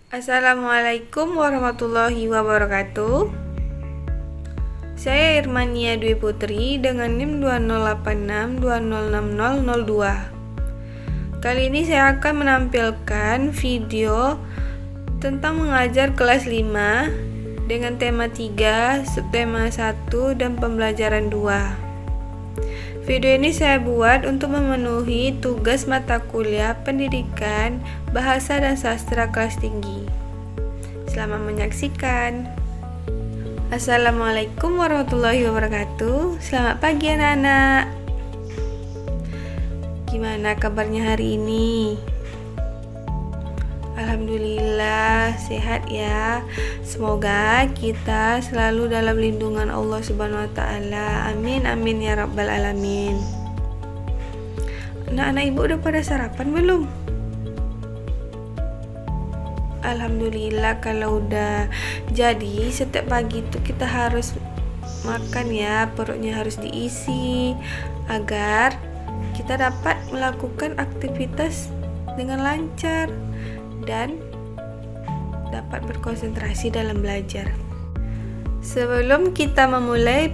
Assalamualaikum warahmatullahi wabarakatuh. Saya Irmania Dwi Putri dengan NIM 2086206002. Kali ini saya akan menampilkan video tentang mengajar kelas 5 dengan tema 3, subtema 1, dan pembelajaran 2. Video ini saya buat untuk memenuhi tugas mata kuliah pendidikan bahasa dan sastra kelas tinggi. Selamat menyaksikan. Assalamualaikum warahmatullahi wabarakatuh. Selamat pagi anak-anak. Gimana kabarnya hari ini? Alhamdulillah sehat ya. Semoga kita selalu dalam lindungan Allah Subhanahu wa taala. Amin amin ya rabbal alamin. Anak-anak ibu udah pada sarapan belum? Alhamdulillah kalau udah. Jadi setiap pagi itu kita harus makan ya, perutnya harus diisi agar kita dapat melakukan aktivitas dengan lancar dan dapat berkonsentrasi dalam belajar. Sebelum kita memulai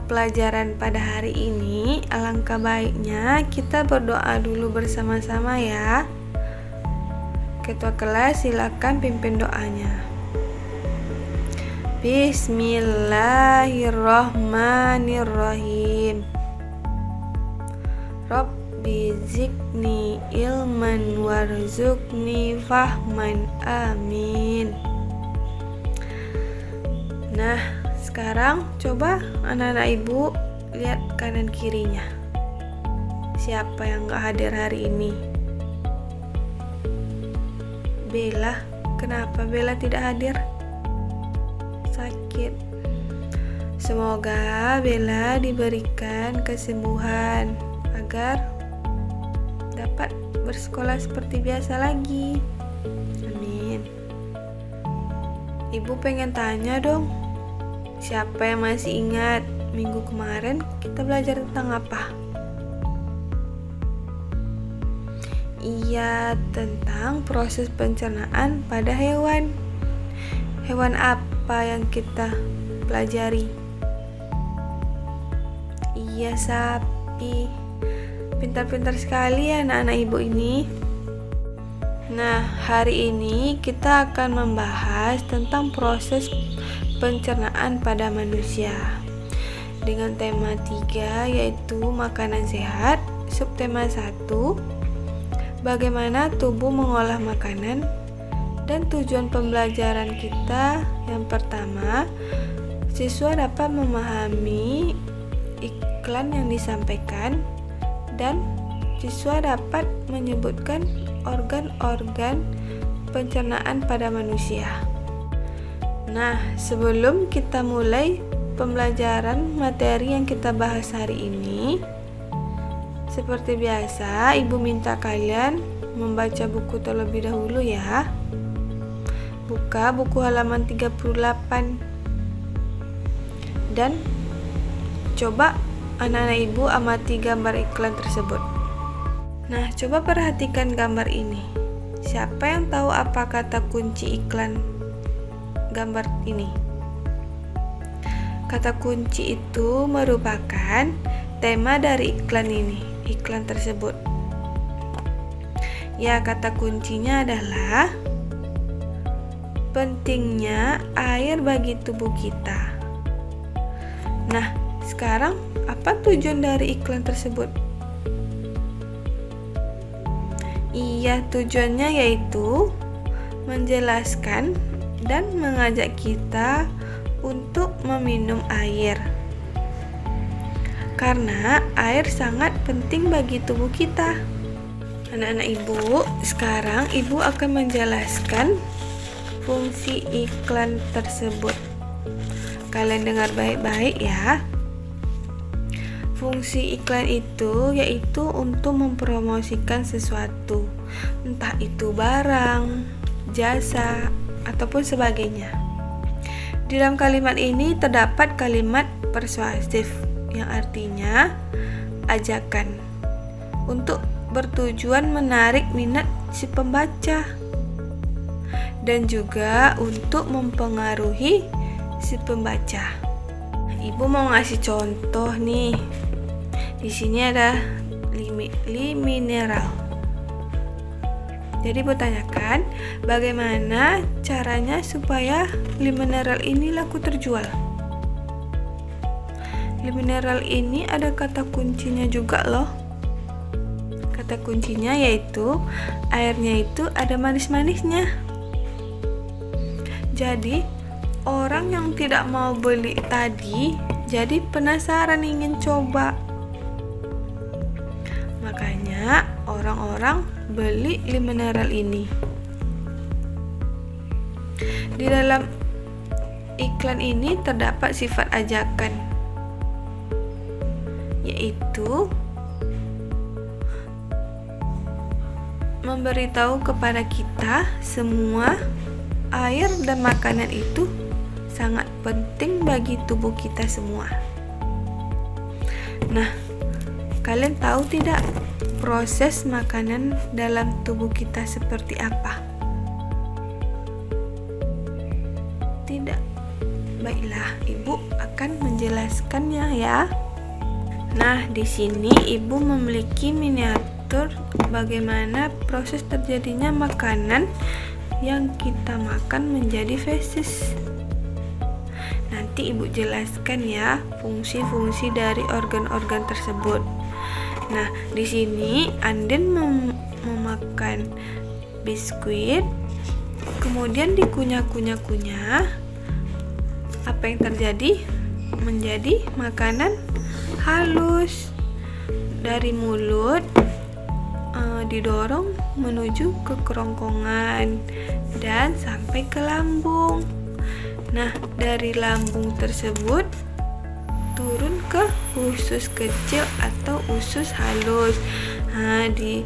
pelajaran pada hari ini, alangkah baiknya kita berdoa dulu bersama-sama ya. Ketua kelas silakan pimpin doanya. Bismillahirrahmanirrahim. Rabbi zidni ilman warzuqni fahman, amin. Nah, sekarang coba anak-anak ibu lihat kanan kirinya. Siapa yang gak hadir hari ini? Bella. Kenapa Bella tidak hadir? Sakit. Semoga Bella diberikan kesembuhan agar dapat bersekolah seperti biasa lagi. Amin. Ibu pengen tanya dong, siapa yang masih ingat minggu kemarin kita belajar tentang apa? Iya, tentang proses pencernaan pada hewan. Hewan apa yang kita pelajari? Iya, sapi. Pintar-pintar sekali ya anak-anak ibu ini. Nah, hari ini kita akan membahas tentang proses pencernaan pada manusia dengan tema 3, yaitu makanan sehat, subtema 1, bagaimana tubuh mengolah makanan, dan tujuan pembelajaran kita. Yang pertama, siswa dapat memahami iklan yang disampaikan dan siswa dapat menyebutkan organ-organ pencernaan pada manusia. Nah, sebelum kita mulai pembelajaran materi yang kita bahas hari ini, seperti biasa, ibu minta kalian membaca buku terlebih dahulu ya. Buka buku halaman 38 dan coba anak-anak ibu amati gambar iklan tersebut. Nah, coba perhatikan gambar ini. Siapa yang tahu apa kata kunci iklan gambar ini? Kata kunci itu merupakan tema dari iklan tersebut. Ya, kata kuncinya adalah pentingnya air bagi tubuh kita. Nah, sekarang apa tujuan dari iklan tersebut? Iya, tujuannya yaitu menjelaskan dan mengajak kita untuk meminum air. Karena air sangat penting bagi tubuh kita. Anak-anak ibu, sekarang ibu akan menjelaskan fungsi iklan tersebut. Kalian dengar baik-baik ya. Fungsi iklan itu yaitu untuk mempromosikan sesuatu, entah itu barang, jasa, ataupun sebagainya. Di dalam kalimat ini terdapat kalimat persuasif yang artinya ajakan untuk bertujuan menarik minat si pembaca. dan juga untuk mempengaruhi si pembaca. Ibu mau ngasih contoh nih. Di sini ada mineral. Jadi bertanyakan bagaimana caranya supaya mineral ini laku terjual. Mineral ini ada kata kuncinya juga loh. Kata kuncinya yaitu airnya itu ada manis-manisnya. Jadi orang yang tidak mau beli tadi jadi penasaran ingin coba. Makanya orang-orang beli mineral ini. Di dalam iklan ini terdapat sifat ajakan, yaitu memberitahu kepada kita semua air dan makanan itu sangat penting bagi tubuh kita semua. Nah, kalian tahu tidak proses makanan dalam tubuh kita seperti apa? Tidak. Baiklah, Ibu akan menjelaskannya ya. Nah, di sini Ibu memiliki miniatur bagaimana proses terjadinya makanan yang kita makan menjadi feses. Nanti Ibu jelaskan ya fungsi-fungsi dari organ-organ tersebut. Nah, di sini Anden memakan biskuit, kemudian dikunyah-kunyah-kunyah. Apa yang terjadi? Menjadi makanan halus. Dari mulut didorong menuju ke kerongkongan dan sampai ke lambung. Nah, dari lambung tersebut turun ke usus kecil atau usus halus. Nah, di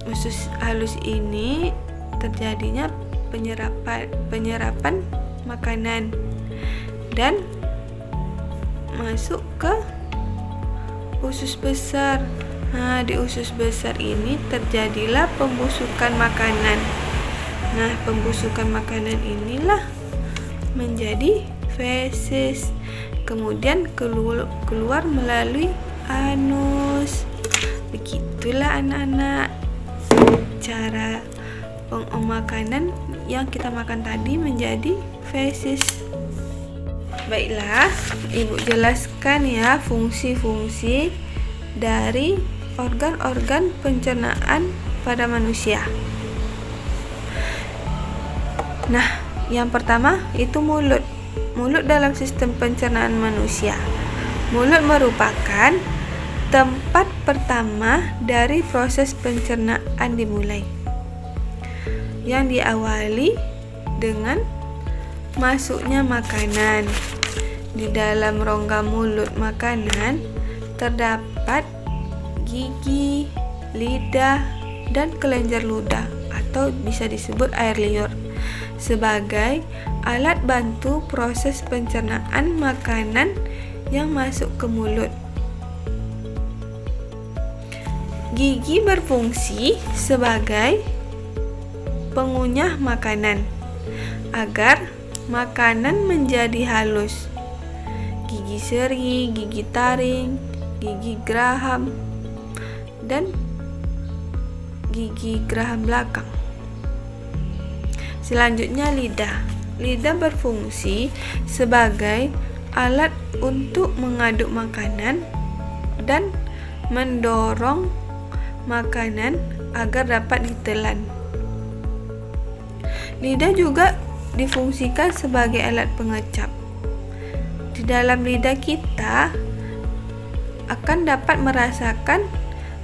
usus halus ini terjadinya penyerapan makanan dan masuk ke usus besar. Nah, di usus besar ini terjadilah pembusukan makanan. Nah, pembusukan makanan inilah menjadi feses. Kemudian keluar melalui anus. Begitulah anak-anak cara makanan yang kita makan tadi menjadi feses. Baiklah, Ibu jelaskan ya fungsi-fungsi dari organ-organ pencernaan pada manusia. Nah, yang pertama itu mulut. Mulut dalam sistem pencernaan manusia. Mulut merupakan tempat pertama dari proses pencernaan dimulai, yang diawali dengan masuknya makanan. Di dalam rongga mulut makanan terdapat gigi, lidah, dan kelenjar ludah atau bisa disebut air liur sebagai alat bantu proses pencernaan makanan yang masuk ke mulut. Gigi berfungsi sebagai pengunyah makanan agar makanan menjadi halus. Gigi seri, gigi taring, gigi geraham, dan gigi geraham belakang. Selanjutnya lidah. Lidah berfungsi sebagai alat untuk mengaduk makanan dan mendorong makanan agar dapat ditelan. Lidah juga difungsikan sebagai alat pengecap. Di dalam lidah kita akan dapat merasakan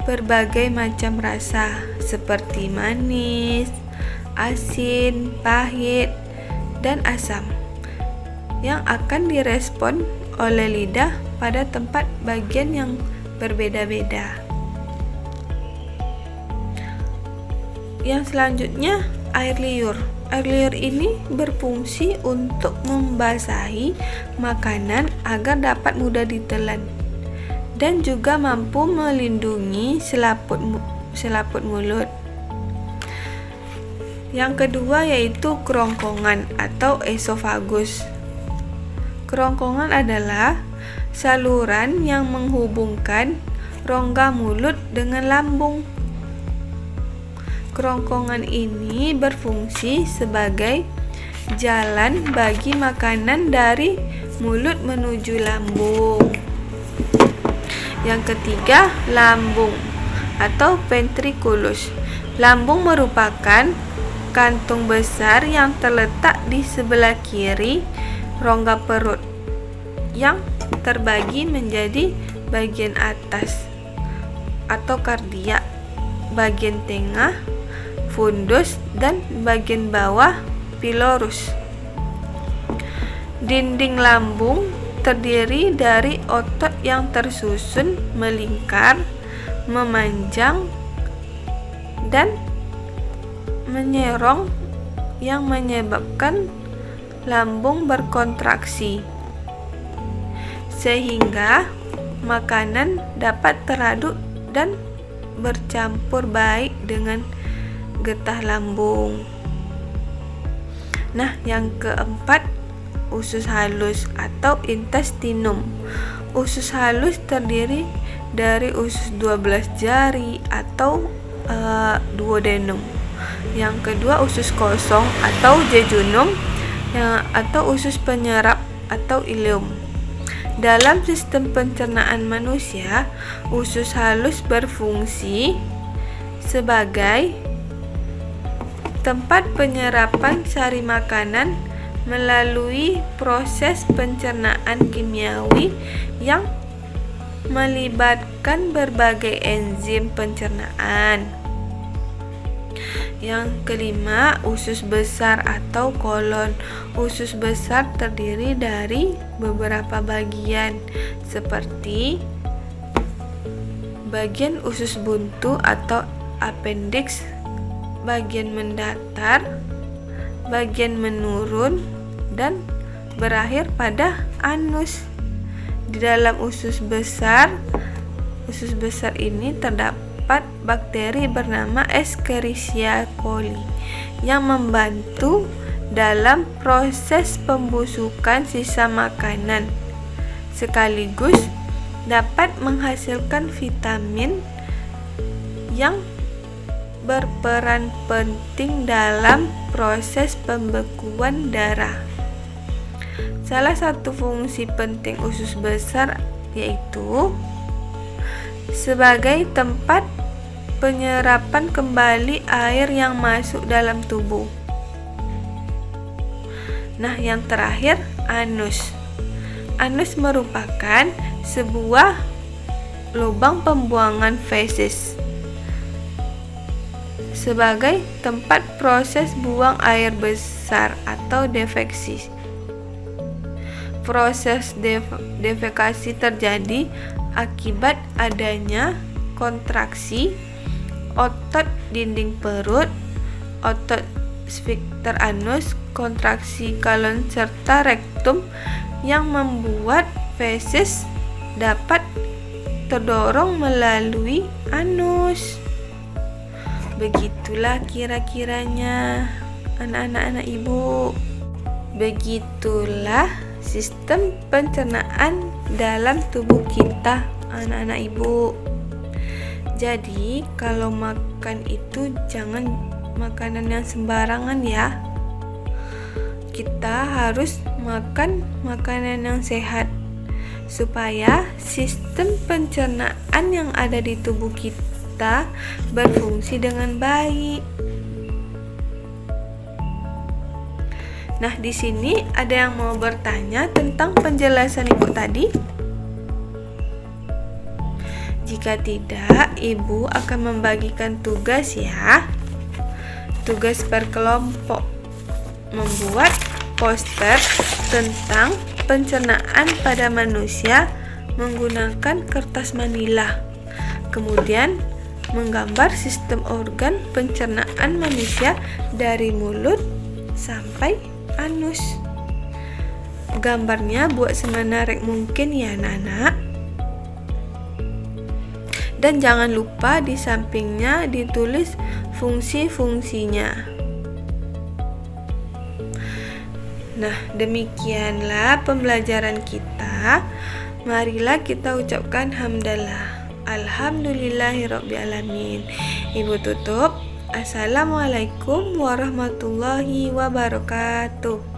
berbagai macam rasa seperti manis, asin, pahit, dan asam yang akan direspon oleh lidah pada tempat bagian yang berbeda-beda. Yang selanjutnya air liur. Air liur ini berfungsi untuk membasahi makanan agar dapat mudah ditelan dan juga mampu melindungi selaput mulut. Yang kedua yaitu kerongkongan atau esofagus. Kerongkongan adalah saluran yang menghubungkan rongga mulut dengan lambung. Kerongkongan ini berfungsi sebagai jalan bagi makanan dari mulut menuju lambung. Yang ketiga, lambung atau ventriculus. Lambung merupakan kantung besar yang terletak di sebelah kiri rongga perut yang terbagi menjadi bagian atas atau kardiak, bagian tengah fundus, dan bagian bawah pilorus. Dinding lambung terdiri dari otot yang tersusun melingkar, memanjang, dan menyerong yang menyebabkan lambung berkontraksi sehingga makanan dapat teraduk dan bercampur baik dengan getah lambung. Nah, yang keempat, usus halus atau intestinum. Usus halus terdiri dari usus 12 jari atau duodenum. Yang kedua, usus kosong atau jejunum atau usus penyerap atau ileum. Dalam sistem pencernaan manusia, usus halus berfungsi sebagai tempat penyerapan sari makanan melalui proses pencernaan kimiawi yang melibatkan berbagai enzim pencernaan. Yang kelima, usus besar atau kolon. Usus besar terdiri dari beberapa bagian seperti bagian usus buntu atau appendix, bagian mendatar, bagian menurun, dan berakhir pada anus. Di dalam usus besar ini terdapat bakteri bernama Escherichia coli yang membantu dalam proses pembusukan sisa makanan sekaligus dapat menghasilkan vitamin yang berperan penting dalam proses pembekuan darah. Salah satu fungsi penting usus besar yaitu sebagai tempat penyerapan kembali air yang masuk dalam tubuh. Nah, yang terakhir, anus. Anus merupakan sebuah lubang pembuangan feses sebagai tempat proses buang air besar atau defeksi. Proses defekasi terjadi akibat adanya kontraksi otot dinding perut, otot sphincter anus, kontraksi colon, serta rektum yang membuat feses dapat terdorong melalui anus. Begitulah kira-kiranya anak-anak ibu. Begitulah sistem pencernaan dalam tubuh kita anak-anak ibu. Jadi kalau makan itu jangan makanan yang sembarangan ya. Kita harus makan makanan yang sehat supaya sistem pencernaan yang ada di tubuh kita berfungsi dengan baik. Nah, di sini ada yang mau bertanya tentang penjelasan Ibu tadi? Jika tidak, Ibu akan membagikan tugas ya. Tugas per kelompok. Membuat poster tentang pencernaan pada manusia menggunakan kertas manila. Kemudian menggambar sistem organ pencernaan manusia dari mulut sampai anus. Gambarnya buat semenarik mungkin ya anak-anak. Dan jangan lupa di sampingnya ditulis fungsi-fungsinya. Nah, demikianlah pembelajaran kita. Marilah kita ucapkan hamdalah. Alhamdulillahirrabbilalamin. Ibu tutup. Assalamualaikum warahmatullahi wabarakatuh.